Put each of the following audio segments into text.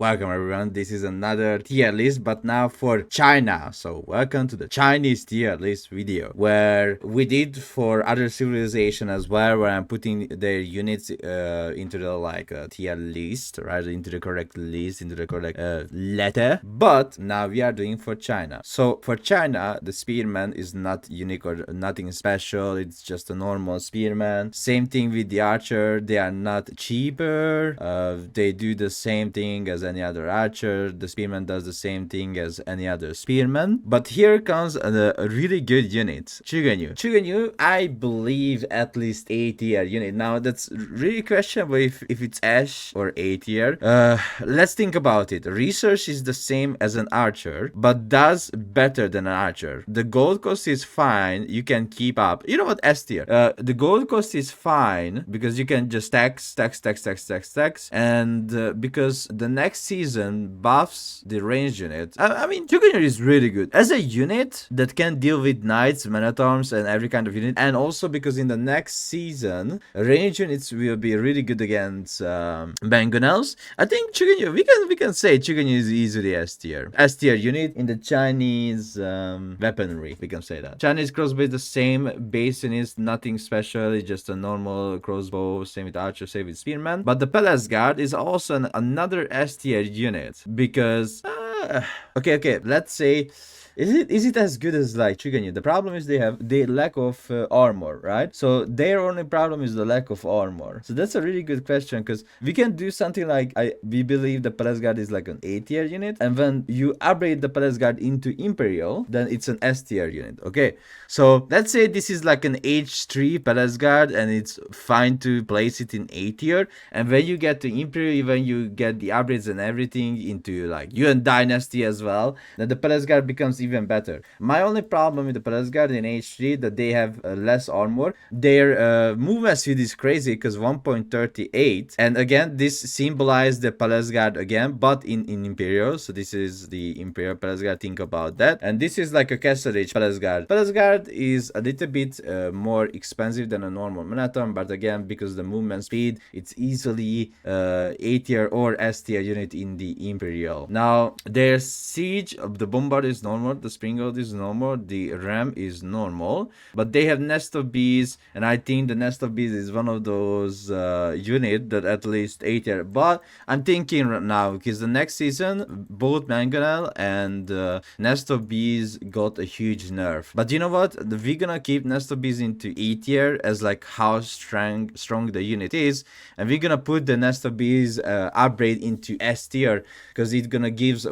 Welcome everyone, this is another tier list but now for China. So welcome to the Chinese tier list video where we did for other civilization as well, where I'm putting their units into the tier list, right, into the correct list, into the correct letter. But now we are doing for China. So for China, the spearman is not unique or nothing special, it's just a normal spearman. Same thing with the archer, they are not cheaper, they do the same thing as any other archer. The spearman does the same thing as any other spearman. But here comes a really good unit, Chuganyu, I believe at least A tier unit. Now that's really questionable if it's Ash or A tier. Let's think about it. Research is the same as an archer, but does better than an archer. The gold cost is fine, you can keep up. You know what, S tier. The gold cost is fine because you can just stacks, and because the next season buffs the range unit. I mean, Chuganyu is really good as a unit that can deal with knights, men-at-arms, and every kind of unit. And also because in the next season, range units will be really good against mangonels. I think Chuganyu, we can say Chuganyu is easily S tier unit in the Chinese weaponry. We can say that Chinese crossbow is the same base unit, nothing special. It's just a normal crossbow. Same with archer, same with spearman. But the palace guard is also another S tier unit because okay, let's say, is it as good as like Chuganyu? The problem is they have the lack of armor, right? So their only problem is the lack of armor. So that's a really good question, because we can do something like we believe the palace guard is like an A tier unit, and when you upgrade the palace guard into Imperial, then it's an S tier unit. Okay, so let's say this is like an H3 palace guard, and it's fine to place it in A tier. And when you get to Imperial, when you get the upgrades and everything into like Yuan Dynasty as well, then the palace guard becomes even better. My only problem with the palace guard in H3 that they have less armor. Their movement speed is crazy because 1.38, and again this symbolizes the palace guard again, but in Imperial. So this is the Imperial palace guard, think about that. And this is like a castle age palace guard. Palace guard is a little bit more expensive than a normal Manaton, but again because the movement speed, it's easily A tier or S tier unit in the Imperial. Now their siege of the bombard is normal, the springald is normal, the ram is normal, but they have nest of bees, and I think the nest of bees is one of those unit that at least A tier. But I'm thinking right now, because the next season both mangonel and nest of bees got a huge nerf. But you know what, we're gonna keep nest of bees into E tier as like how strong the unit is, and we're gonna put the nest of bees upgrade into S tier, because it's gonna give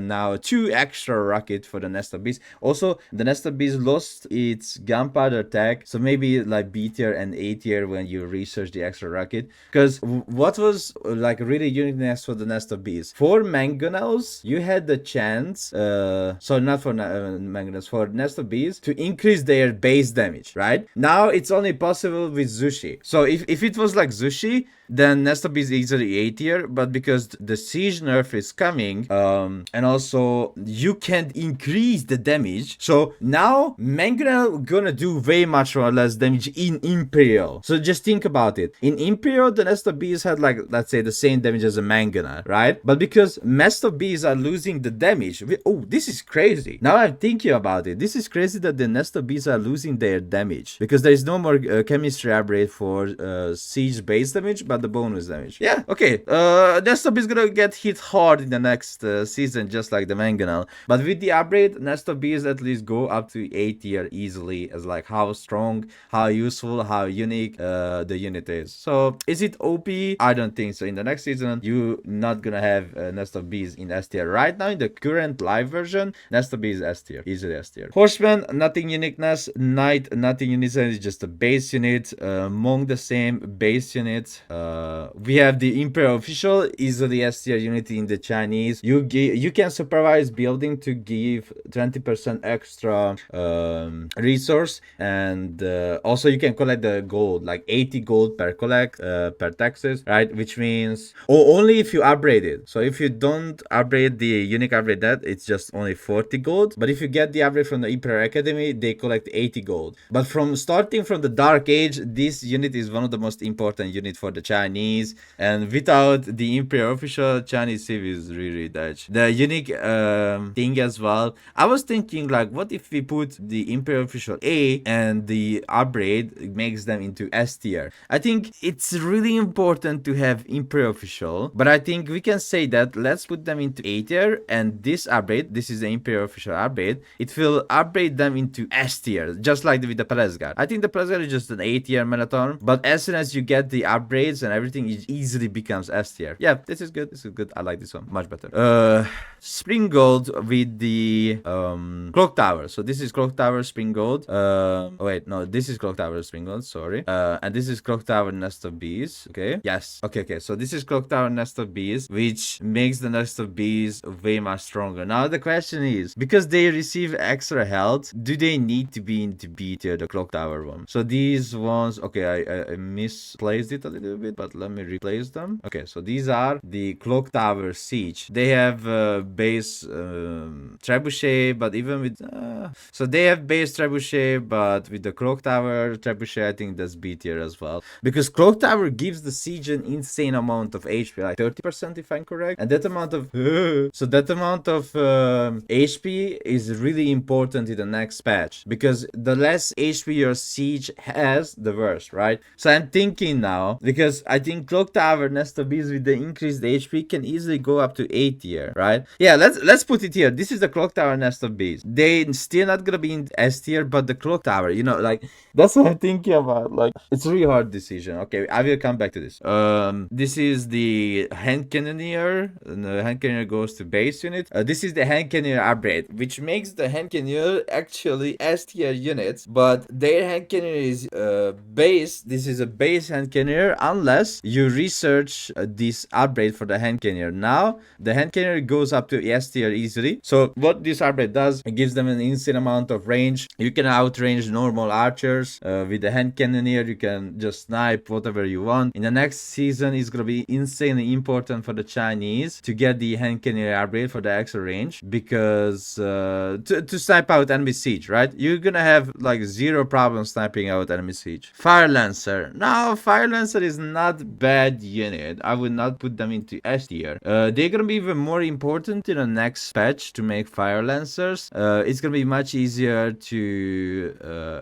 now 2 extra rocket for the nest of bees. Also the nest of bees lost its gunpowder tag, so maybe like B tier and A tier when you research the extra rocket. Because what was like really uniqueness for the nest of bees, for mangonels you had the chance so not for mangonels, for nest of bees to increase their base damage, right? Now it's only possible with Zushi. So if it was like Zushi, then nest of bees is easily A tier, but because the siege nerf is coming, and also you can't increase the damage, so now mangonel gonna do way much or less damage in Imperial. So just think about it. In Imperial, the nest of bees had like, let's say, the same damage as a mangonel, right? But because nest of bees are losing the damage, oh, this is crazy. Now I'm thinking about it. This is crazy that the nest of bees are losing their damage because there is no more chemistry upgrade for siege base damage, but the bonus damage. Yeah, okay. Nest of bees gonna get hit hard in the next season, just like the mangonel. But with the upgrade, nest of bees at least go up to A tier easily, as like how strong, how useful, how unique the unit is. So is it OP? I don't think so. In the next season, you're not gonna have nest of bees in S tier. Right now, in the current live version, nest of bees S tier, easily S tier. Horseman, nothing uniqueness. Knight, nothing uniqueness. It's just a base unit. Monk, the same base unit. We have the Imperial official, easily S tier unit in the Chinese. You can supervise building to give 20% extra resource, and also you can collect the gold, like 80 gold per taxes, right? Which means only if you upgrade it. So if you don't upgrade the unique upgrade, that it's just only 40 gold. But if you get the upgrade from the Imperial Academy, they collect 80 gold. But from starting from the Dark Age, this unit is one of the most important unit for the Chinese. Chinese, and without the Imperial official, Chinese civ is really Dutch. The unique thing as well, I was thinking like, what if we put the Imperial official A and the upgrade makes them into S tier? I think it's really important to have Imperial official, but I think we can say that let's put them into A tier, and this upgrade, this is the Imperial official upgrade, it will upgrade them into S tier, just like with the Press Guard. I think the Press Guard is just an A tier Minotaur, but as soon as you get the upgrades and everything, it easily becomes S tier. Yeah, this is good. This is good. I like this one much better. Spring Gold with the Clock Tower. So this is Clock Tower Spring Gold. Wait, no, this is Clock Tower Spring Gold. Sorry. And this is Clock Tower Nest of Bees. Okay. Yes. Okay. So this is Clock Tower Nest of Bees, which makes the Nest of Bees way much stronger. Now the question is, because they receive extra health, do they need to be into B tier, the Clock Tower one? So these ones, okay, I misplaced it a little bit, but let me replace them. Okay, so these are the Clock Tower Siege. They have base trebuchet, but even with so they have base trebuchet, but with the Clock Tower trebuchet, I think that's B tier as well, because Clock Tower gives the siege an insane amount of HP, like 30% if I'm correct, and that amount of so that amount of HP is really important in the next patch, because the less HP your siege has, the worse, right? So I'm thinking now, because I think Clock Tower Nest of Bees with the increased HP can easily go up to A tier, right? Yeah, let's put it here. This is the Clock Tower Nest of Bees. They still not gonna be in S tier, but the Clock Tower, you know, like that's what I'm thinking about. Like it's a really hard decision. Okay, I will come back to this. This is the Hand Cannoneer. The Hand Cannoneer goes to base unit. This is the Hand Cannoneer upgrade, which makes the Hand Cannoneer actually S tier units, but their Hand Cannoneer is base. This is a base Hand Cannoneer unless you research this upgrade for the Hand Cannoneer. Now the Hand Cannoneer goes up to S tier easily. So what this upgrade does, it gives them an insane amount of range. You can outrange normal archers with the Hand Cannoneer. You can just snipe whatever you want. In the next season, it's gonna be insanely important for the Chinese to get the Hand Cannoneer upgrade for the extra range, because to snipe out enemy siege, right? You're gonna have like zero problem sniping out enemy siege. Fire Lancer. Now, Fire Lancer is not bad unit. I would not put them into S tier. They're gonna be even more important in the next patch to make Fire Lancers. It's gonna be much easier to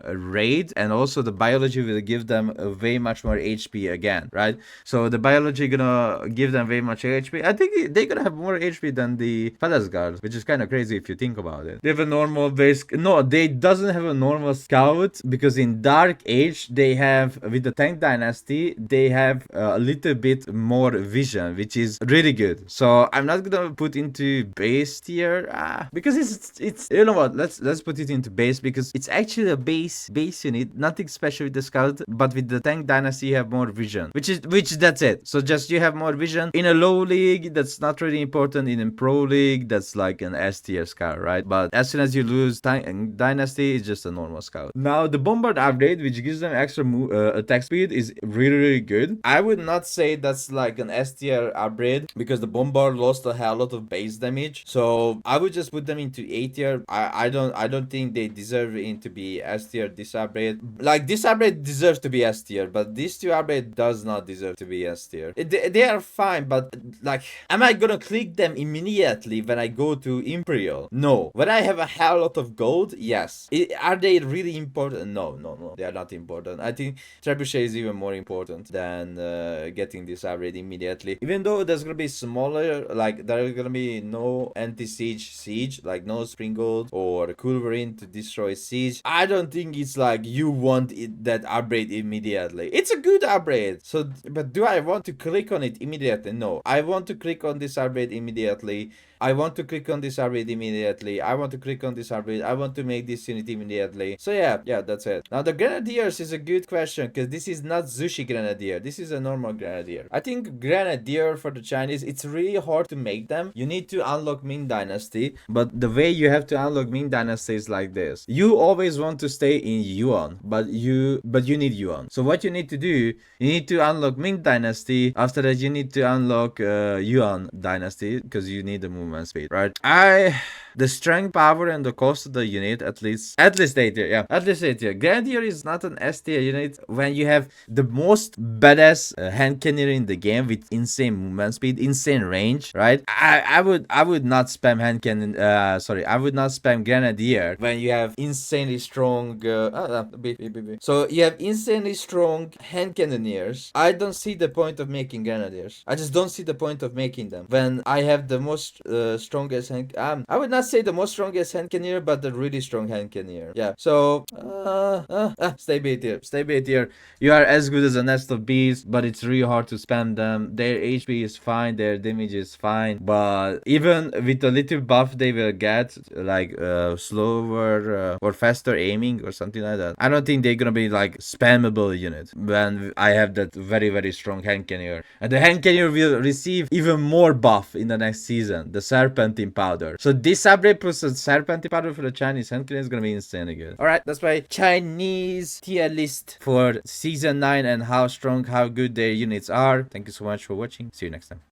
raid, and also the biology will give them way much more HP again, right? So the biology gonna give them way much HP. I think they're gonna have more HP than the Palace Guard, which is kind of crazy if you think about it. They have a normal base. No, they doesn't have a normal scout, because in Dark Age they have, with the Tank Dynasty, they have a little bit more vision, which is really good. So I'm not gonna put into base tier because it's you know what, let's put it into base, because it's actually a base unit, nothing special with the scout, but with the Tank Dynasty you have more vision, which that's it. So just you have more vision in a low league, that's not really important. In a pro league, that's like an S tier scout, right? But as soon as you lose Tank Dynasty, it's just a normal scout. Now the Bombard upgrade, which gives them extra attack speed, is really good. I would not say that's like an S tier upgrade, because the Bombard lost a hell lot of base damage, so I would just put them into A tier. I don't think they deserve it to be S tier. This upgrade, like this upgrade deserves to be S tier, but this two upgrade does not deserve to be S tier. They are fine, but like, am I gonna click them immediately when I go to Imperial? No. When I have a hell lot of gold, yes. Are they really important? No, they are not important. I think Trebuchet is even more important than getting this upgrade immediately. Even though there's gonna be smaller, like there's gonna be no anti-siege, like no Spring Gold or Culverin to destroy siege, I don't think it's like you want that upgrade immediately. It's a good upgrade. So, but do I want to click on it immediately? No. I want to click on this upgrade immediately. I want to click on this upgrade immediately. I want to click on this upgrade. I want to make this unit immediately. So yeah, that's it. Now the Grenadiers is a good question, because this is not Zushi Grenadier. This is a normal Grenadier. I think Grenadier for the Chinese, it's really hard to make them. You need to unlock Ming Dynasty, but the way you have to unlock Ming Dynasty is like this. You always want to stay in Yuan, but you need Yuan. So what you need to do, you need to unlock Ming Dynasty. After that, you need to unlock Yuan Dynasty, because you need the movement speed, right? The strength, power, and the cost of the unit, at least A tier, yeah. At least A tier. Grenadier is not an S tier unit when you have the most badass best hand cannoneer in the game with insane movement speed, insane range, right? I would not spam hand cannon. Sorry, I would not spam Grenadier when you have insanely strong. So you have insanely strong hand cannoneers. I don't see the point of making Grenadiers. I just don't see the point of making them when I have the most strongest hand. I would not say the most strongest hand cannoneer, but the really strong hand cannoneer. Yeah. So stay bait here. Stay bait here. You are as good as a nest of bees, but it's really hard to spam them. Their HP is fine, their damage is fine, but even with the little buff they will get, like slower or faster aiming or something like that, I don't think they're gonna be like spammable unit when I have that very very strong hand cannoneer. And the hand cannoneer will receive even more buff in the next season, the serpentine powder. So this upgrade plus the serpentine powder for the Chinese hand cannoneer is gonna be insanely good. Alright, that's my Chinese tier list for season 9 and how strong, how good their units are. Thank you so much for watching. See you next time.